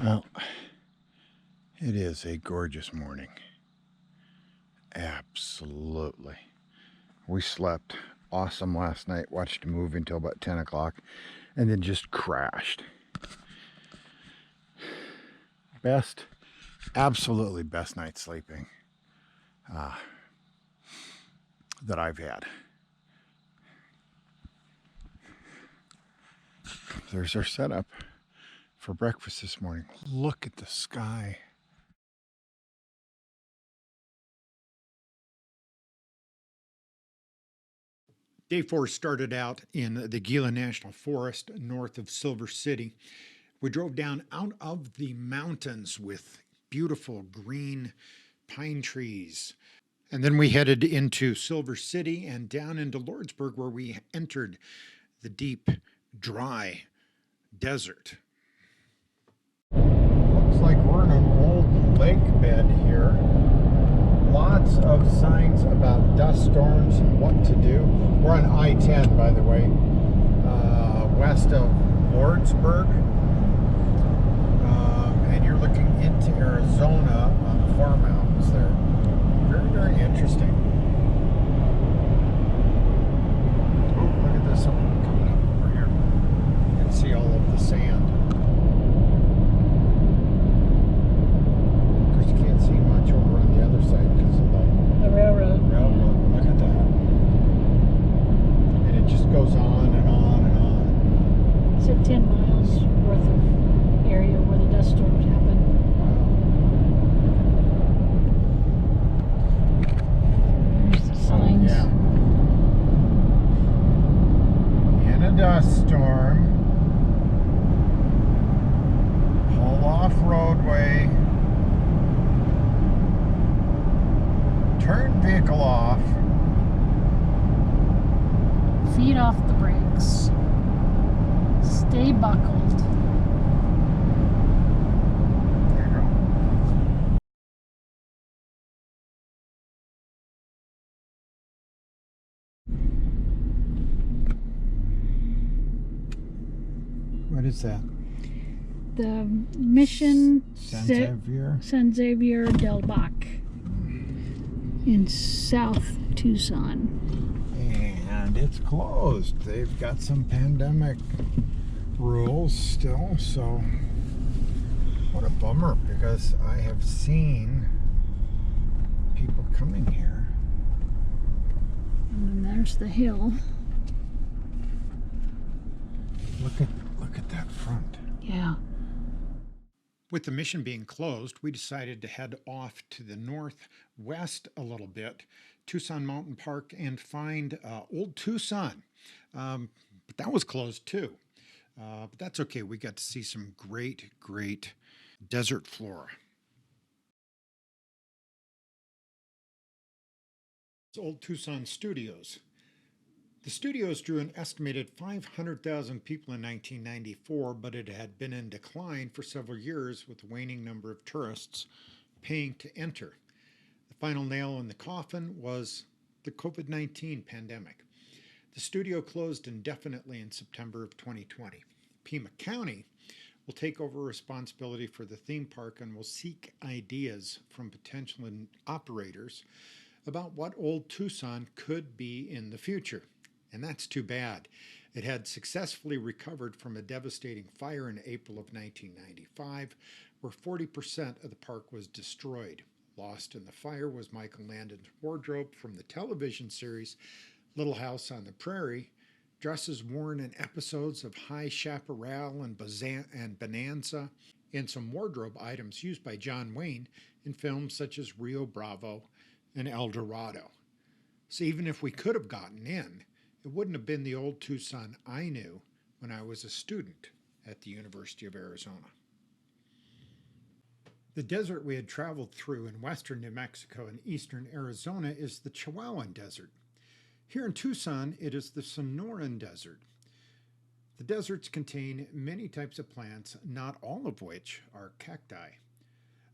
Well, it is a gorgeous morning. Absolutely. We slept awesome last night, watched a movie until about 10 o'clock, and then just crashed. Absolutely best night sleeping that I've had. There's our setup for breakfast this morning. Look at the sky. Day 4 started out in the Gila National Forest north of Silver City. We drove down out of the mountains with beautiful green pine trees. And then we headed into Silver City and down into Lordsburg, where we entered the deep, dry desert. Looks like we're in an old lake bed here. Lots of signs about dust storms and what to do. We're on I-10, by the way, west of Lordsburg. And you're looking into Arizona on the far mountains there. Very, very interesting. Oh, look at this one coming up over here. You can see all of the sand. Of course, you can't see much over on the other side because of the railroad. Look at that. And it just goes on and on and on. It's at 10 miles worth of area where the dust storms happen. There's the signs. Yeah. In a dust storm. Pull off roadway. Turn vehicle off. Feet off the brakes. Stay buckled. There you go. What is that? The mission Xavier? San Xavier del Bac in South Tucson. And it's closed. They've got some pandemic rules still, so what a bummer, because I have seen people coming here. And then there's the hill. Look at that front. Yeah. With the mission being closed, we decided to head off to the northwest a little bit, Tucson Mountain Park, and find Old Tucson. But that was closed too. But that's okay. We got to see some great desert flora. It's Old Tucson Studios. The studios drew an estimated 500,000 people in 1994, but it had been in decline for several years with a waning number of tourists paying to enter. The final nail in the coffin was the COVID-19 pandemic. The studio closed indefinitely in September of 2020. Pima County will take over responsibility for the theme park and will seek ideas from potential operators about what Old Tucson could be in the future. And that's too bad. It had successfully recovered from a devastating fire in April of 1995, where 40% of the park was destroyed. Lost in the fire was Michael Landon's wardrobe from the television series Little House on the Prairie, dresses worn in episodes of High Chaparral and Bonanza, and some wardrobe items used by John Wayne in films such as Rio Bravo and El Dorado. So even if we could have gotten in, it wouldn't have been the Old Tucson I knew when I was a student at the University of Arizona. The desert we had traveled through in western New Mexico and eastern Arizona is the Chihuahuan Desert. Here in Tucson, it is the Sonoran Desert. The deserts contain many types of plants, not all of which are cacti.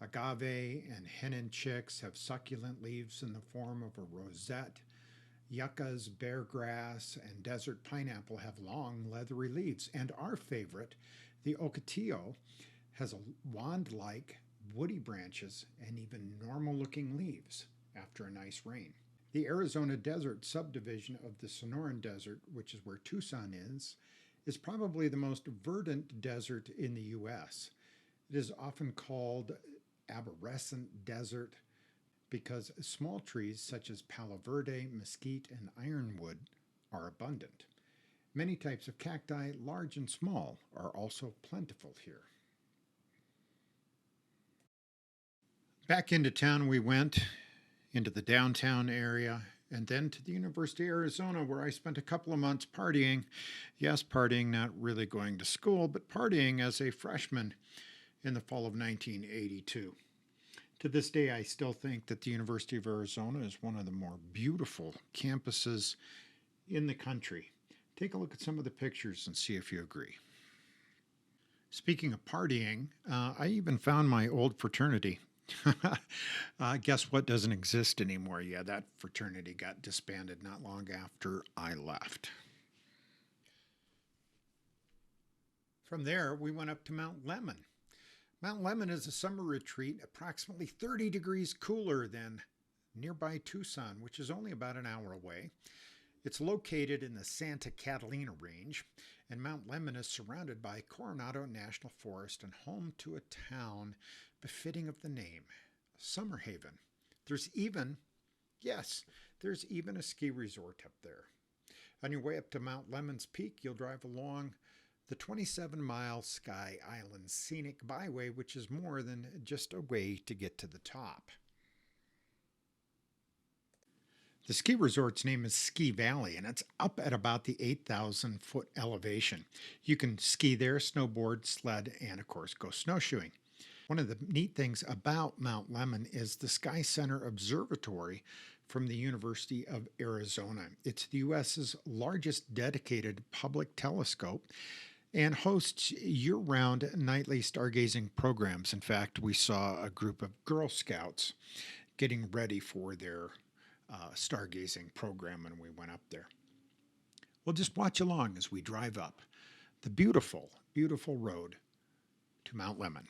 Agave and hennin chicks have succulent leaves in the form of a rosette. Yuccas, beargrass, and desert pineapple have long, leathery leaves, and our favorite, the ocotillo, has wand-like woody branches and even normal-looking leaves after a nice rain. The Arizona Desert subdivision of the Sonoran Desert, which is where Tucson is probably the most verdant desert in the U.S. It is often called arborescent desert because small trees such as palo verde, mesquite, and ironwood are abundant. Many types of cacti, large and small, are also plentiful here. Back into town we went, into the downtown area, and then to the University of Arizona, where I spent a couple of months partying. Yes, partying, not really going to school, but partying as a freshman in the fall of 1982. To this day, I still think that the University of Arizona is one of the more beautiful campuses in the country. Take a look at some of the pictures and see if you agree. Speaking of partying, I even found my old fraternity. Guess what doesn't exist anymore? Yeah, that fraternity got disbanded not long after I left. From there, we went up to Mount Lemmon. Mount Lemmon is a summer retreat approximately 30 degrees cooler than nearby Tucson, which is only about an hour away. It's located in the Santa Catalina Range, and Mount Lemmon is surrounded by Coronado National Forest and home to a town befitting of the name, Summer Haven. There's even a ski resort up there. On your way up to Mount Lemmon's peak, you'll drive along the 27-mile Sky Island Scenic Byway, which is more than just a way to get to the top. The ski resort's name is Ski Valley, and it's up at about the 8,000-foot elevation. You can ski there, snowboard, sled, and of course go snowshoeing. One of the neat things about Mount Lemmon is the Sky Center Observatory from the University of Arizona. It's the U.S.'s largest dedicated public telescope and hosts year-round nightly stargazing programs. In fact, we saw a group of Girl Scouts getting ready for their stargazing program when we went up there. Well, just watch along as we drive up the beautiful, beautiful road to Mount Lemmon.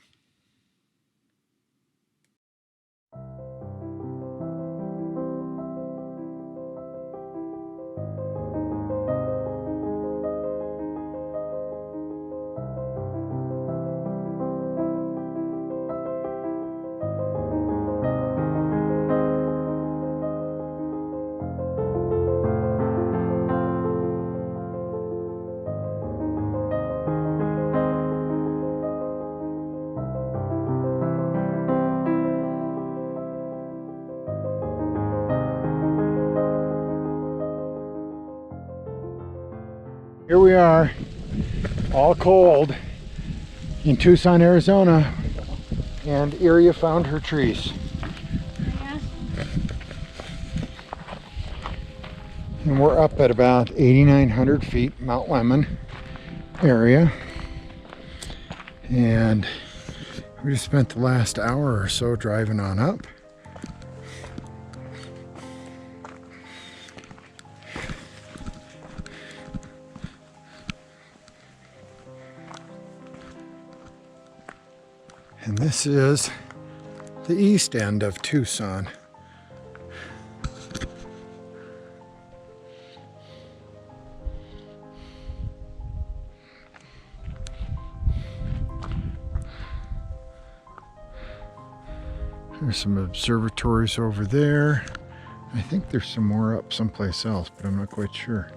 Here we are, all cold, in Tucson, Arizona, and Iria found her trees. And we're up at about 8,900 feet, Mount Lemmon area. And we just spent the last hour or so driving on up. And this is the east end of Tucson. There's some observatories over there. I think there's some more up someplace else, but I'm not quite sure.